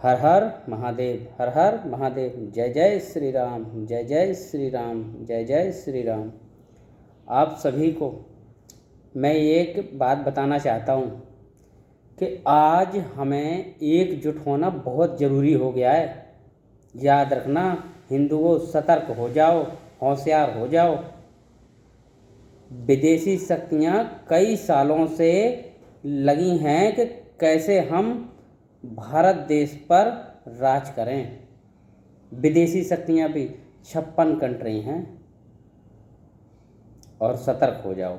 हर हर महादेव, हर हर महादेव। जय जय श्री राम, जय जय श्री राम, जय जय श्री राम। आप सभी को मैं एक बात बताना चाहता हूँ कि आज हमें एकजुट होना बहुत ज़रूरी हो गया है। याद रखना हिंदुओं, सतर्क हो जाओ, होशियार हो जाओ। विदेशी शक्तियाँ कई सालों से लगी हैं कि कैसे हम भारत देश पर राज करें। विदेशी शक्तियाँ भी 56 कंट्री हैं और सतर्क हो जाओ।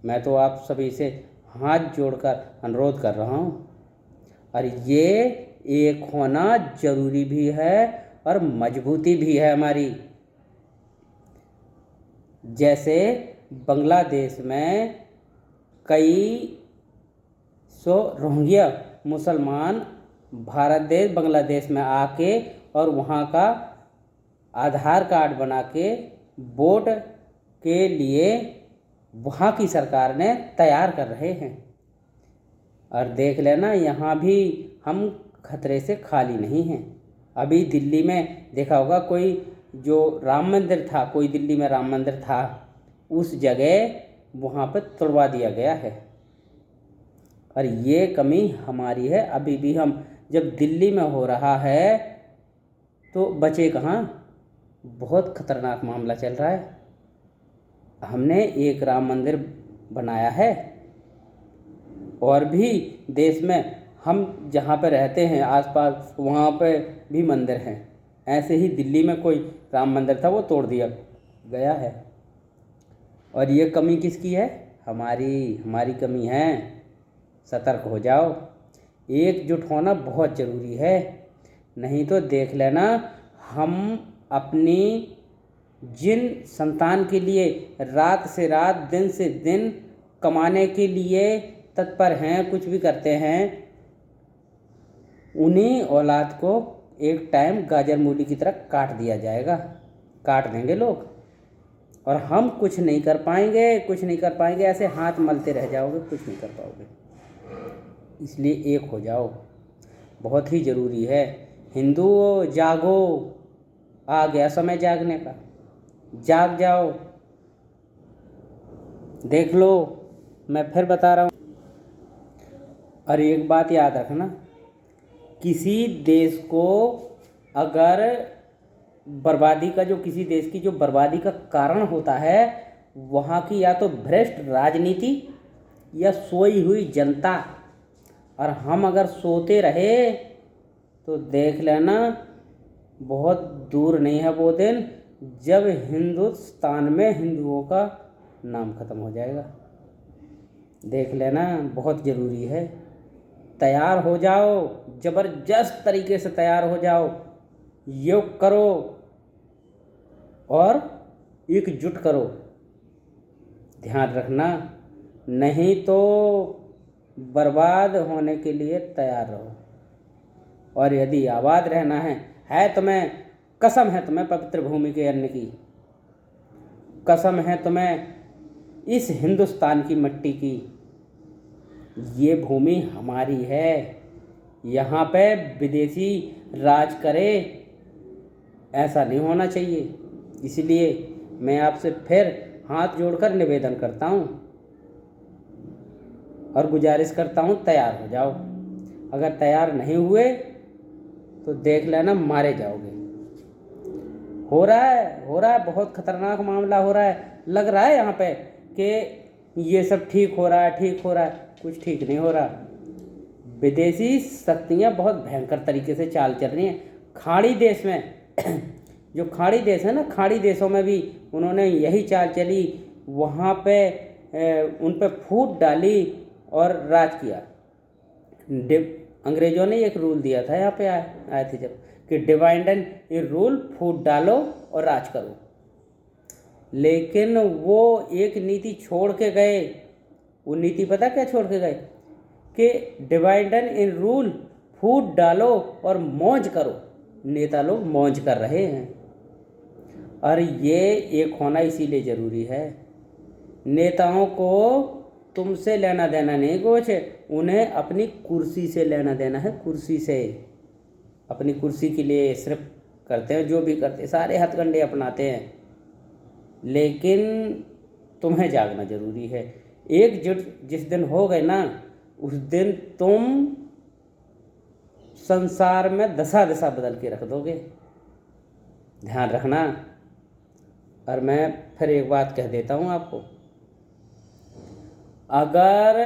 मैं तो आप सभी से हाथ जोड़कर अनुरोध कर रहा हूँ, और ये एक होना जरूरी भी है और मजबूती भी है हमारी। जैसे बांग्लादेश में कई सौ रोहिंग्या मुसलमान भारत देश बांग्लादेश में आके और वहाँ का आधार कार्ड बना के वोट के लिए वहाँ की सरकार ने तैयार कर रहे हैं। और देख लेना यहाँ भी हम खतरे से खाली नहीं हैं। अभी दिल्ली में देखा होगा, कोई जो राम मंदिर था, कोई दिल्ली में राम मंदिर था, उस जगह वहाँ पर तोड़वा दिया गया है। और ये कमी हमारी है। अभी भी हम जब दिल्ली में हो रहा है तो बचे कहाँ, बहुत खतरनाक मामला चल रहा है। हमने एक राम मंदिर बनाया है और भी देश में हम जहाँ पे रहते हैं आसपास वहाँ पे भी मंदिर हैं। ऐसे ही दिल्ली में कोई राम मंदिर था, वो तोड़ दिया गया है। और ये कमी किसकी है? हमारी कमी है। सतर्क हो जाओ। एकजुट होना बहुत ज़रूरी है, नहीं तो देख लेना हम अपनी जिन संतान के लिए रात से रात दिन से दिन कमाने के लिए तत्पर हैं, कुछ भी करते हैं, उन्हीं औलाद को एक टाइम गाजर मूली की तरह काट दिया जाएगा। काट देंगे लोग और हम कुछ नहीं कर पाएंगे। ऐसे हाथ मलते रह जाओगे, कुछ नहीं कर पाओगे। इसलिए एक हो जाओ, बहुत ही ज़रूरी है। हिंदुओं जागो, आ गया समय जागने का। जाग जाओ। देख लो, मैं फिर बता रहा हूँ। और एक बात याद रखना, किसी देश को अगर बर्बादी का किसी देश की जो बर्बादी का कारण होता है, वहाँ की या तो भ्रष्ट राजनीति या सोई हुई जनता। और हम अगर सोते रहे तो देख लेना बहुत दूर नहीं है वो दिन जब हिंदुस्तान में हिंदुओं का नाम खत्म हो जाएगा। देख लेना, बहुत ज़रूरी है। तैयार हो जाओ, ज़बरदस्त तरीके से तैयार हो जाओ। योग करो और एकजुट करो। ध्यान रखना, नहीं तो बर्बाद होने के लिए तैयार रहो। और यदि आबाद रहना है तुम्हें, कसम है तुम्हें पवित्र भूमि के अन्न की, कसम है तुम्हें इस हिंदुस्तान की मिट्टी की। ये भूमि हमारी है। यहाँ पे विदेशी राज करे, ऐसा नहीं होना चाहिए। इसलिए मैं आपसे फिर हाथ जोड़कर निवेदन करता हूँ और गुजारिश करता हूँ, तैयार हो जाओ। अगर तैयार नहीं हुए तो देख लेना मारे जाओगे। हो रहा है, बहुत खतरनाक मामला हो रहा है। लग रहा है यहाँ पे कि ये सब ठीक हो रहा है, कुछ ठीक नहीं हो रहा। विदेशी शक्तियाँ बहुत भयंकर तरीके से चाल चल रही हैं। खाड़ी देश में जो खाड़ी देश है ना, खाड़ी देशों में भी उन्होंने यही चाल चली। वहाँ पे उन पे फूट डाली और राज किया। अंग्रेज़ों ने एक रूल दिया था, यहाँ पे आए थे जब, कि डिवाइड एंड रूल, फूट डालो और राज करो। लेकिन वो एक नीति छोड़ के गए। वो नीति पता क्या छोड़ के गए? कि डिवाइड एंड रूल, फूट डालो और मौज करो। नेता लोग मौज कर रहे हैं। और ये एक होना इसीलिए ज़रूरी है। नेताओं को तुमसे लेना देना नहीं कुछ, उन्हें अपनी कुर्सी से लेना देना है, कुर्सी से। अपनी कुर्सी के लिए सिर्फ करते हैं, जो भी करते हैं सारे हथकंडे अपनाते हैं, लेकिन तुम्हें जागना जरूरी है। एकजुट जिस दिन हो गए ना, उस दिन तुम संसार में दशा दिशा बदल के रख दोगे, ध्यान रखना। और मैं फिर एक बात कह देता हूँ आपको, अगर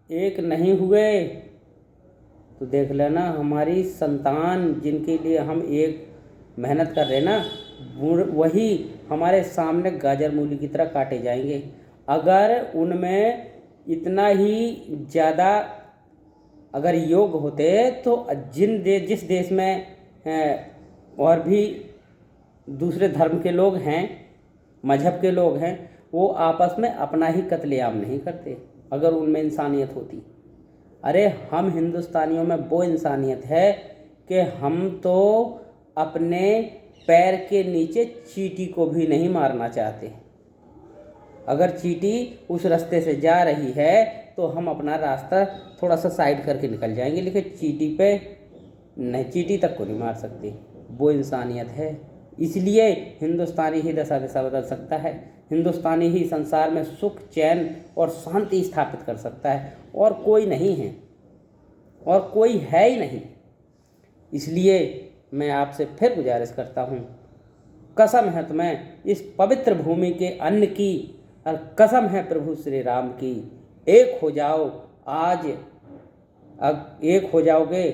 एक नहीं हुए तो देख लेना हमारी संतान जिनके लिए हम एक मेहनत कर रहे हैं ना, वही हमारे सामने गाजर मूली की तरह काटे जाएंगे। अगर उनमें इतना ही ज़्यादा अगर योग होते तो जिस देश में और भी दूसरे धर्म के लोग हैं, मजहब के लोग हैं, वो आपस में अपना ही कत्लेआम नहीं करते अगर उनमें इंसानियत होती। अरे हम हिंदुस्तानियों में वो इंसानियत है कि हम तो अपने पैर के नीचे चींटी को भी नहीं मारना चाहते। अगर चींटी उस रास्ते से जा रही है तो हम अपना रास्ता थोड़ा सा साइड करके निकल जाएंगे, लेकिन चींटी पे नहीं, चींटी तक को नहीं मार सकते। वो इंसानियत है। इसलिए हिंदुस्तानी ही दशा दिशा बदल सकता है, हिंदुस्तानी ही संसार में सुख चैन और शांति स्थापित कर सकता है, और कोई नहीं है, और कोई है ही नहीं। इसलिए मैं आपसे फिर गुजारिश करता हूँ, कसम है तुम्हें इस पवित्र भूमि के अन्न की, और कसम है प्रभु श्री राम की, एक हो जाओ आज। अब एक हो जाओगे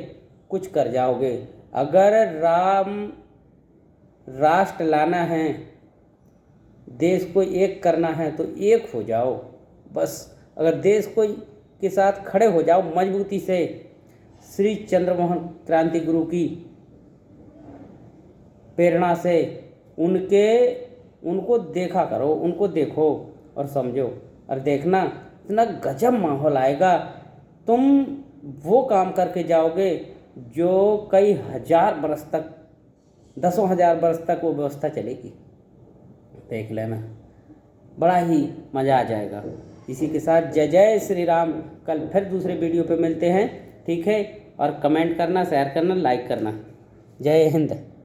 कुछ कर जाओगे। अगर राष्ट्र लाना है, देश को एक करना है तो एक हो जाओ बस। अगर देश को के साथ खड़े हो जाओ मजबूती से, श्री चंद्रमोहन क्रांति गुरु की प्रेरणा से उनको देखा करो, उनको देखो और समझो, और देखना इतना गजब माहौल आएगा। तुम वो काम करके जाओगे जो कई हजार बरस तक, दसों हजार बरस तक वो व्यवस्था चलेगी। देख लेना, बड़ा ही मज़ा आ जाएगा। इसी के साथ जय जय श्री राम। कल फिर दूसरे वीडियो पे मिलते हैं, ठीक है? और कमेंट करना, शेयर करना, लाइक करना। जय हिंद।